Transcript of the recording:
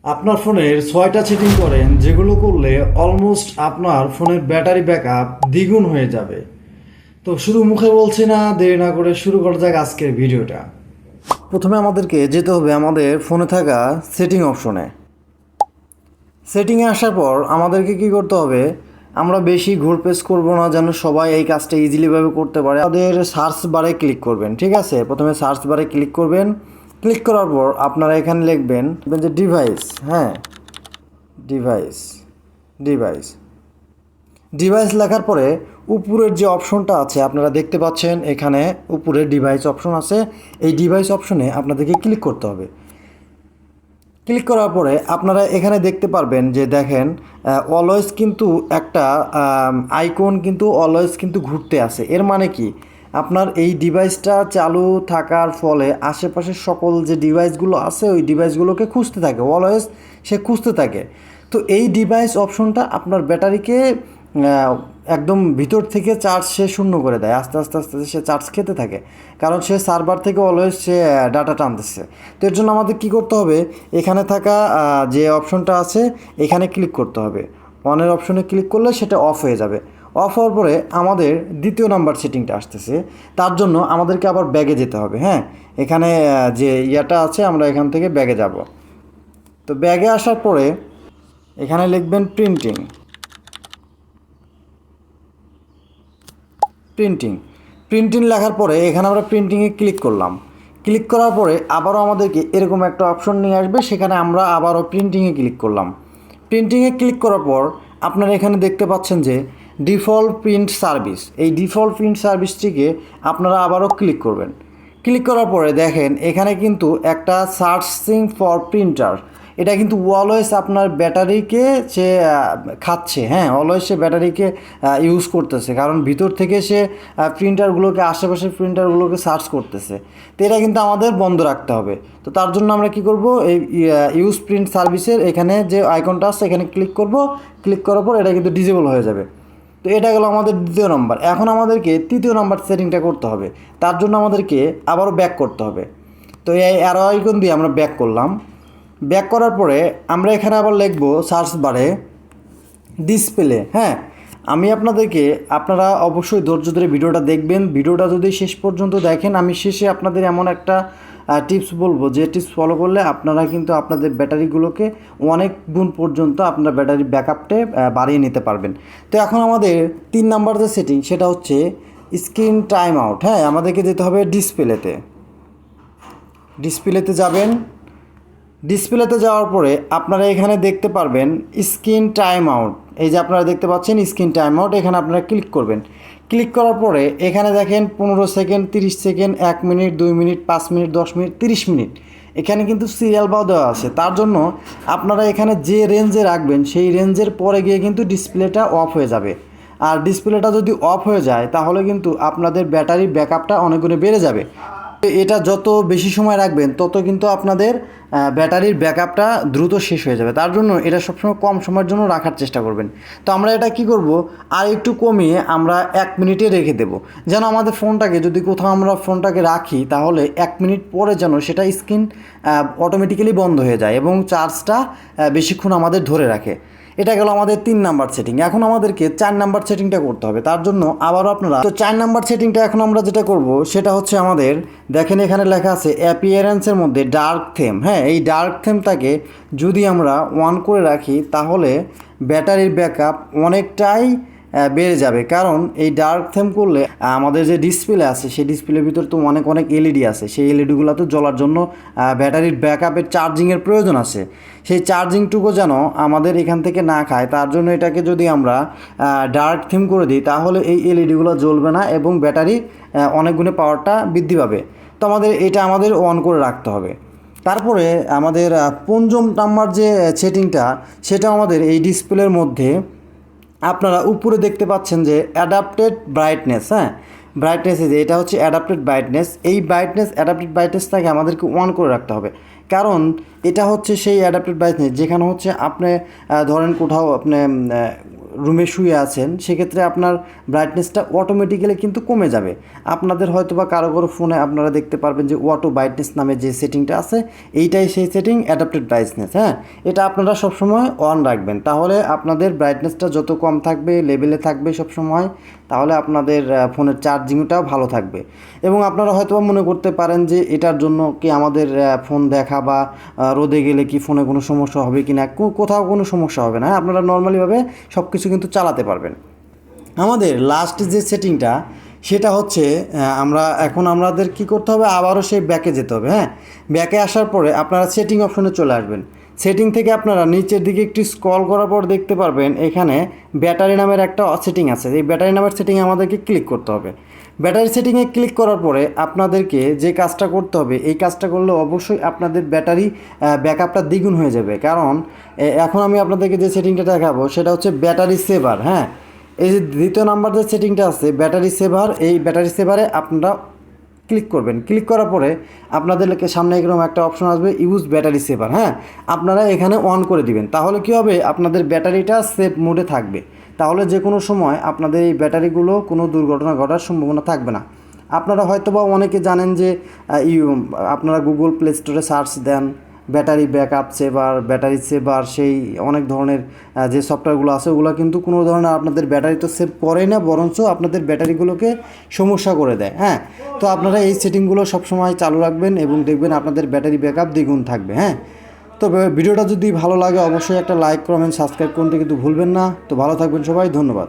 আপনার ফোনের 6টা সেটিং করেন যেগুলো করলে অলমোস্ট আপনার ফোনের ব্যাটারি ব্যাকআপ দ্বিগুণ হয়ে যাবে। তো শুধু মুখে বলছি না, দেরি না করে শুরু করা যাক আজকের ভিডিওটা। প্রথমে আমাদেরকে যেতে হবে আমাদের ফোনে থাকা সেটিং অপশনে। সেটিংয়ে আসার পর আমাদেরকে কি করতে হবে, আমরা বেশি ঘুরপেস করব না, যেন সবাই এই কাজটা ইজিলিভাবে করতে পারে। আমাদের সার্চ বারে ক্লিক করবেন, ঠিক আছে? প্রথমে সার্চ বারে ক্লিক করবেন। ক্লিক করার পর আপনারা এখানে লিখবেন যে ডিভাইস, হ্যাঁ ডিভাইস ডিভাইস ডিভাইস লেখার পরে উপরের যে অপশনটা আছে আপনারা দেখতে পাচ্ছেন, এখানে উপরে ডিভাইস অপশন আছে। এই ডিভাইস অপশনে আপনাদেরকে ক্লিক করতে হবে। ক্লিক করার পরে আপনারা এখানে দেখতে পারবেন যে দেখেন অলওয়েজ কিন্তু একটা আইকন কিন্তু অলওয়েজ কিন্তু ঘুরতে আছে। এর মানে কি, আপনার এই ডিভাইসটা চালু থাকার ফলে আশেপাশের সকল যে ডিভাইসগুলো আছে ওই ডিভাইসগুলোকে খুঁজতে থাকে, অলওয়েজ সে খুঁজতে থাকে। তো এই ডিভাইস অপশনটা আপনার ব্যাটারিকে একদম ভিতর থেকে চার্জ সে শূন্য করে দেয়। আস্তে আস্তে আস্তে সে চার্জ খেতে থাকে, কারণ সে সার্ভার থেকে অলওয়েজ সে ডাটা টানতেছে। তো এর জন্য আমাদের কী করতে হবে, এখানে থাকা যে অপশনটা আছে এখানে ক্লিক করতে হবে। অনের অপশনে ক্লিক করলে সেটা অফ হয়ে যাবে। অফ হওয়ার পরে আমাদের দ্বিতীয় নাম্বার সেটিংটা আসতেছে। তার জন্য আমাদেরকে আবার ব্যাগে যেতে হবে। হ্যাঁ, এখানে যে ইয়াটা আছে আমরা এখান থেকে ব্যাগে যাব। তো ব্যাগে আসার পরে এখানে লিখবেন প্রিন্টিং। প্রিন্টিং লেখার পরে এখানে আমরা প্রিন্টিংয়ে ক্লিক করলাম। ক্লিক করার পরে আবারও আমাদেরকে এরকম একটা অপশন নিয়ে আসবে, সেখানে আমরা আবারও প্রিন্টিংয়ে ক্লিক করলাম। প্রিন্টিংয়ে ক্লিক করার পর আপনারা এখানে দেখতে পাচ্ছেন যে ডিফল্ট প্রিন্ট সার্ভিস, এই ডিফল্ট প্রিন্ট সার্ভিসটিকে আপনারা আবারও ক্লিক করবেন। ক্লিক করার পরে দেখেন এখানে কিন্তু একটা সার্চিং ফর প্রিন্টার, এটা কিন্তু অলওয়েজ আপনার ব্যাটারিকে সে খাচ্ছে। হ্যাঁ, অলওয়েজ সে ব্যাটারিকে ইউজ করতেছে, কারণ ভিতর থেকে সে প্রিন্টারগুলোকে, আশেপাশের প্রিন্টারগুলোকে সার্চ করতেছে। তো এটা কিন্তু আমাদের বন্ধ রাখতে হবে। তো তার জন্য আমরা কি করব, এই ইউজ প্রিন্ট সার্ভিসের এখানে যে আইকনটা আছে এখানে ক্লিক করব। ক্লিক করার পর এটা কিন্তু ডিসেবল হয়ে যাবে। তো এটা গেল আমাদের দ্বিতীয় নম্বর। এখন আমাদেরকে তৃতীয় নাম্বার সেটিংটা করতে হবে। তার জন্য আমাদেরকে আবারও ব্যাক করতে হবে। তো এই অ্যারো আইকন দিয়ে আমরা ব্যাক করলাম। ব্যাক করার পরে আমরা এখানে আবার লিখব সার্চ বারে ডিসপ্লে। হ্যাঁ, আমি আপনারা অবশ্যই ধৈর্য ধরে ভিডিওটা দেখবেন। ভিডিওটা যদি শেষ পর্যন্ত দেখেন, আমি শেষে আপনাদের এমন একটা টিপস বলবো যে টিপস ফলো করলে আপনারা কিন্তু আপনাদের ব্যাটারিগুলোকে অনেক গুণ পর্যন্ত আপনার ব্যাটারি ব্যাকআপটে বাড়িয়ে নিতে পারবেন। তো এখন আমাদের 3 নাম্বার যে সেটিং সেটা হচ্ছে স্ক্রিন টাইম আউট। হ্যাঁ, আমাদেরকে যেতে হবে ডিসপ্লেতে যাবেন। ডিসপ্লেতে যাওয়ার পরে আপনারা এখানে দেখতে পারবেন স্ক্রিন টাইম আউট। এই যে আপনারা দেখতে পাচ্ছেন স্ক্রিন টাইম আউট, এখানে আপনারা ক্লিক করবেন। ক্লিক করার পরে এখানে দেখেন 15 second, 30 second, 1 minute, 2 minute, 5 minute, 10 minute, 30 minute এখানে কিন্তু সিরিয়াল বাও দেওয়া আছে। তার জন্য আপনারা এখানে যে রেঞ্জে রাখবেন সেই রেঞ্জের পরে গিয়ে কিন্তু ডিসপ্লেটা অফ হয়ে যাবে। আর ডিসপ্লেটা যদি অফ হয়ে যায় তাহলে কিন্তু আপনাদের ব্যাটারি ব্যাকআপটা অনেক গুণে বেড়ে যাবে। এটা যত বেশি সময় রাখবেন তত কিন্তু আপনাদের ব্যাটারির ব্যাকআপটা দ্রুত শেষ হয়ে যাবে। তার জন্য এটা সবসময় কম সময়ের জন্য রাখার চেষ্টা করবেন। তো আমরা এটা কি করব, আর একটু কমিয়ে আমরা 1 মিনিটে রেখে দেব, যেন আমাদের ফোনটাকে যদি কোথাও আমরা ফোনটাকে রাখি তাহলে 1 মিনিট পরে যেন সেটা স্ক্রিন অটোমেটিক্যালি বন্ধ হয়ে যায় এবং চার্জটা বেশিক্ষণ আমাদের ধরে রাখে। এটা গেল আমাদের 3 নাম্বার সেটিং। এখন আমাদেরকে 4 নাম্বার সেটিংটা করতে হবে। তার জন্য আবারও আপনারা, তো 4 নাম্বার সেটিংটা এখন আমরা যেটা করব সেটা হচ্ছে আমাদের দেখেন এখানে লেখা আছে অ্যাপিয়ারেন্সের মধ্যে ডার্ক থিম। হ্যাঁ, এই ডার্ক থিমটাকে যদি আমরা অন করে রাখি তাহলে ব্যাটারির ব্যাকআপ অনেকটাই বেড়ে যাবে। কারণ এই ডার্ক থিম করলে আমাদের যে ডিসপ্লে আছে সেই ডিসপ্লের ভিতর তো অনেক এলইডি আছে, সেই এলইডিগুলো তো জ্বলার জন্য ব্যাটারির ব্যাকআপের চার্জিংয়ের প্রয়োজন আছে। সেই চার্জিংটুকু যেন আমাদের এখান থেকে না খায়, তার জন্য এটাকে যদি আমরা ডার্ক থিম করে দিই তাহলে এই এলইডিগুলো জ্বলবে না এবং ব্যাটারি অনেক গুণে পাওয়ারটা বৃদ্ধি পাবে। তো আমাদের অন করে রাখতে হবে। তারপরে আমাদের 5 নাম্বার যে সেটিংটা সেটা আমাদের এই ডিসপ্লের মধ্যে আপনারা উপরে দেখতে পাচ্ছেন যে অ্যাডাপ্টেড ব্রাইটনেস। হ্যাঁ, ব্রাইটনেস, যে এটা হচ্ছে অ্যাডাপ্টেড ব্রাইটনেস। এই অ্যাডাপ্টেড ব্রাইটনেসটাকে আমাদেরকে অন করে রাখতে হবে, কারণ এটা হচ্ছে সেই অ্যাডাপ্টেড ব্রাইটনেস যেখানে হচ্ছে আপনি ধরেন কোথাও আপনি রুমে শুয়ে আছেন সেক্ষেত্রে আপনার ব্রাইটনেসটা অটোমেটিক্যালি কিন্তু কমে যাবে। আপনাদের হয়তো বা কারো কারো ফোনে আপনারা দেখতে পারবেন যে অটো ব্রাইটনেস নামে যে সেটিংটা আছে, এইটাই সেই সেটিং, অ্যাডাপ্টেড ব্রাইটনেস। হ্যাঁ, এটা আপনারা সবসময় অন রাখবেন, তাহলে আপনাদের ব্রাইটনেসটা যত কম থাকবে, লেভেলে থাকবে সবসময়, তাহলে আপনাদের ফোনের চার্জিংটাও ভালো থাকবে। এবং আপনারা হয়তো মনে করতে পারেন যে এটার জন্য কি আমাদের ফোন দেখা বা রোদে গেলে কি ফোনে কোনো সমস্যা হবে কি না, কোথাও কোনো সমস্যা হবে না। আপনারা নর্মালিভাবে সব কিছু কিন্তু চালাতে পারবেন। আমাদের লাস্ট যে সেটিংটা সেটা হচ্ছে আমাদের কী করতে হবে, আবারও সেই ব্যাকে যেতে হবে। হ্যাঁ, ব্যাকে আসার পরে আপনারা সেটিং অপশনে চলে আসবেন। সেটিং থেকে আপনারা নিচের দিকে একটু স্ক্রল করার পর দেখতে পারবেন এখানে ব্যাটারি নামের একটা সেটিং আছে। এই ব্যাটারি নামের সেটিংয়ে আমাদেরকে ক্লিক করতে হবে। ব্যাটারি সেটিংয়ে ক্লিক করার পরে আপনাদেরকে যে কাজটা করতে হবে, এই কাজটা করলে অবশ্যই আপনাদের ব্যাটারি ব্যাকআপটা দ্বিগুণ হয়ে যাবে। কারণ এখন আমি আপনাদেরকে যে সেটিংটা দেখাবো সেটা হচ্ছে ব্যাটারি সেভার। হ্যাঁ, এই যে দ্বিতীয় নাম্বার যে সেটিংটা আছে ব্যাটারি সেভার, এই ব্যাটারি সেভারে আপনারা ক্লিক করবেন। ক্লিক করার পরে আপনাদেরকে সামনে এরকম একটা অপশন আসবে, ইউজ ব্যাটারি সেভার। হ্যাঁ, আপনারা এখানে অন করে দিবেন, তাহলে কী হবে, আপনাদের ব্যাটারিটা সেভ মোডে থাকবে। তাহলে যে কোনো সময় আপনাদের এই ব্যাটারিগুলো কোনো দুর্ঘটনা ঘটার সম্ভাবনা থাকবে না। আপনারা হয়তো বা অনেকে জানেন যে আপনারা গুগল প্লে স্টোরে সার্চ দেন ব্যাটারি ব্যাকআপ সেভার, ব্যাটারি সেভার, সেই অনেক ধরনের যে সফটওয়্যারগুলো আছে ওগুলো কিন্তু কোনো ধরনের আপনাদের ব্যাটারি তো সেভ করে না, বরঞ্চ আপনাদের ব্যাটারিগুলোকে সমস্যা করে দেয়। হ্যাঁ, তো আপনারা এই সেটিংগুলো সবসময় চালু রাখবেন এবং দেখবেন আপনাদের ব্যাটারি ব্যাকআপ দ্বিগুণ থাকবে। হ্যাঁ, তো ভিডিওটা যদি ভালো লাগে অবশ্যই একটা লাইক, কমেন্ট, সাবস্ক্রাইব করতে কিন্তু ভুলবেন না। তো ভালো থাকবেন সবাই, ধন্যবাদ।